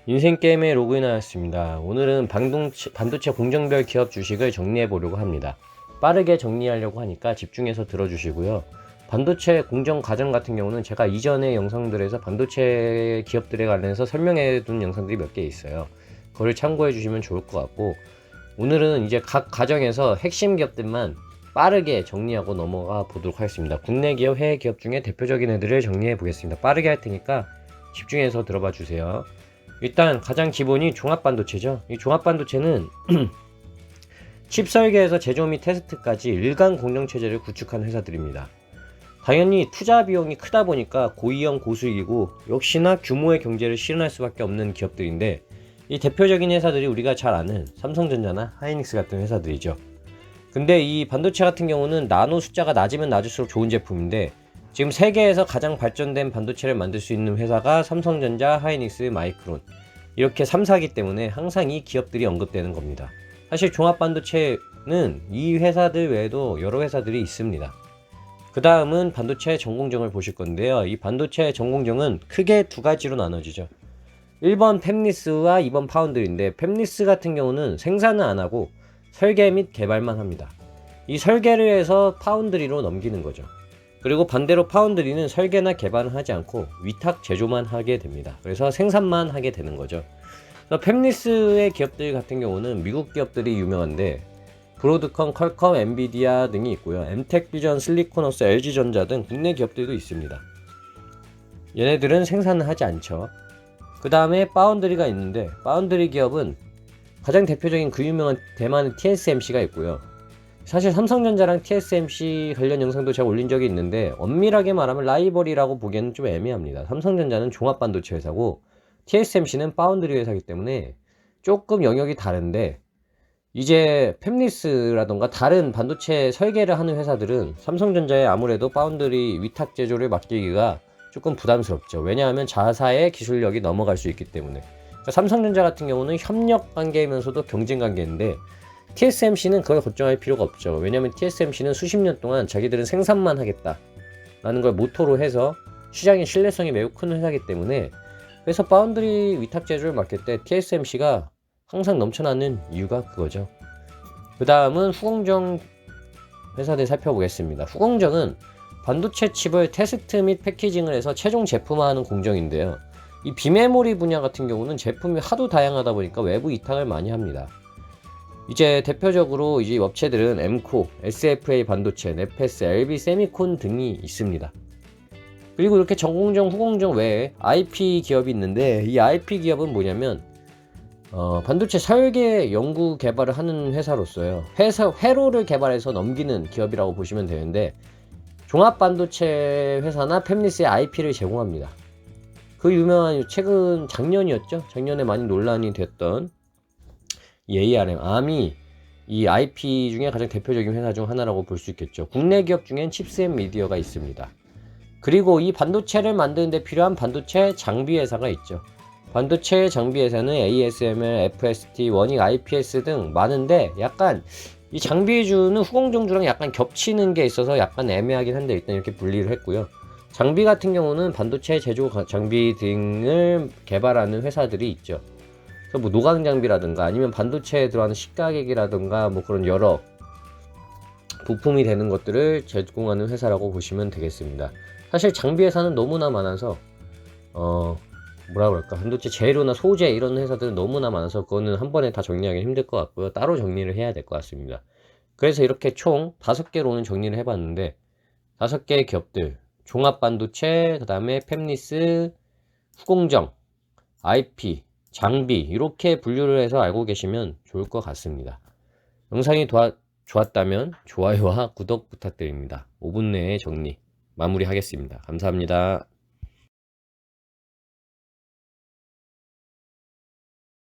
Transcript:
인생게임에 로그인하였습니다. 오늘은 반도체 공정별 기업 주식을 정리해 보려고 합니다. 빠르게 정리하려고 하니까 집중해서 들어주시고요. 반도체 공정 과정 같은 경우는 제가 이전의 영상들에서 반도체 기업들에 관련해서 설명해 둔 영상들이 몇 개 있어요. 그걸 참고해 주시면 좋을 것 같고, 오늘은 이제 각 과정에서 핵심 기업들만 빠르게 정리하고 넘어가 보도록 하겠습니다. 국내 기업, 해외 기업 중에 대표적인 애들을 정리해 보겠습니다. 빠르게 할 테니까 집중해서 들어봐 주세요. 일단 가장 기본이 종합반도체죠. 이 종합반도체는 칩 설계에서 제조 및 테스트까지 일간 공정체제를 구축한 회사들입니다. 당연히 투자 비용이 크다 보니까 고위험 고수익이고 역시나 규모의 경제를 실현할 수밖에 없는 기업들인데, 이 대표적인 회사들이 우리가 잘 아는 삼성전자나 하이닉스 같은 회사들이죠. 근데 이 반도체 같은 경우는 나노 숫자가 낮으면 낮을수록 좋은 제품인데, 지금 세계에서 가장 발전된 반도체를 만들 수 있는 회사가 삼성전자, 하이닉스, 마이크론, 이렇게 3사기 때문에 항상 이 기업들이 언급되는 겁니다. 사실 종합반도체는 이 회사들 외에도 여러 회사들이 있습니다. 그 다음은 반도체 전공정을 보실 건데요. 이 반도체 전공정은 크게 두 가지로 나눠지죠. 1번 팹리스와 2번 파운드리인데, 팹리스 같은 경우는 생산은 안 하고 설계 및 개발만 합니다. 이 설계를 해서 파운드리로 넘기는 거죠. 그리고 반대로 파운드리는 설계나 개발은 하지 않고 위탁 제조만 하게 됩니다. 그래서 생산만 하게 되는 거죠. 팹리스의 기업들 같은 경우는 미국 기업들이 유명한데, 브로드컴, 퀄컴, 엔비디아 등이 있고요. 엠텍비전, 실리콘워스, LG전자 등 국내 기업들도 있습니다. 얘네들은 생산을 하지 않죠. 그 다음에 파운드리가 있는데, 파운드리 기업은 가장 대표적인 그 유명한 대만의 TSMC가 있고요. 사실 삼성전자랑 TSMC 관련 영상도 제가 올린 적이 있는데, 엄밀하게 말하면 라이벌이라고 보기에는 좀 애매합니다. 삼성전자는 종합반도체 회사고 TSMC는 파운드리 회사이기 때문에 조금 영역이 다른데, 이제 팹리스라던가 다른 반도체 설계를 하는 회사들은 삼성전자에 아무래도 파운드리 위탁 제조를 맡기기가 조금 부담스럽죠. 왜냐하면 자사의 기술력이 넘어갈 수 있기 때문에. 그러니까 삼성전자 같은 경우는 협력 관계이면서도 경쟁 관계인데, TSMC는 그걸 걱정할 필요가 없죠. 왜냐하면 TSMC는 수십 년 동안 자기들은 생산만 하겠다 라는 걸 모토로 해서 시장의 신뢰성이 매우 큰 회사이기 때문에, 그래서 파운드리 위탁 제조를 맡길 때 TSMC가 항상 넘쳐나는 이유가 그거죠. 그 다음은 후공정 회사들 살펴보겠습니다. 후공정은 반도체 칩을 테스트 및 패키징을 해서 최종 제품화하는 공정인데요. 이 비메모리 분야 같은 경우는 제품이 하도 다양하다 보니까 외부 이탁을 많이 합니다. 이제 대표적으로 이제 업체들은 엠코, SFA 반도체, 네페스, LB 세미콘 등이 있습니다. 그리고 이렇게 전공정, 후공정 외에 IP 기업이 있는데, 이 IP 기업은 뭐냐면 반도체 설계, 연구, 개발을 하는 회사로서요. 회로를 개발해서 넘기는 기업이라고 보시면 되는데, 종합반도체 회사나 팹리스의 IP를 제공합니다. 그 유명한 작년이었죠? 작년에 많이 논란이 됐던 이 ARM, ARM이 이 IP 중에 가장 대표적인 회사 중 하나라고 볼 수 있겠죠. 국내 기업 중엔 칩스앤미디어가 있습니다. 그리고 이 반도체를 만드는 데 필요한 반도체 장비 회사가 있죠. 반도체 장비 회사는 ASML, FST, 원익, IPS 등 많은데, 약간 이 장비주는 후공정주랑 약간 겹치는 게 있어서 약간 애매하긴 한데 일단 이렇게 분리를 했고요. 장비 같은 경우는 반도체 제조 장비 등을 개발하는 회사들이 있죠. 그래서 뭐 노광 장비라든가 아니면 반도체에 들어가는 식가격이라든가 뭐 그런 여러 부품이 되는 것들을 제공하는 회사라고 보시면 되겠습니다. 사실 장비 회사는 너무나 많아서 뭐라 그럴까, 반도체 재료나 소재 이런 회사들은 너무나 많아서 그거는 한 번에 다 정리하기 힘들 것 같고요. 따로 정리를 해야 될 것 같습니다. 그래서 이렇게 총 5개로 오늘 정리를 해봤는데, 5개의 기업들, 종합반도체, 그 다음에 팹리스, 후공정, IP, 장비, 이렇게 분류를 해서 알고 계시면 좋을 것 같습니다. 영상이 좋았다면 좋아요와 구독 부탁드립니다. 5분 내에 정리 마무리하겠습니다. 감사합니다.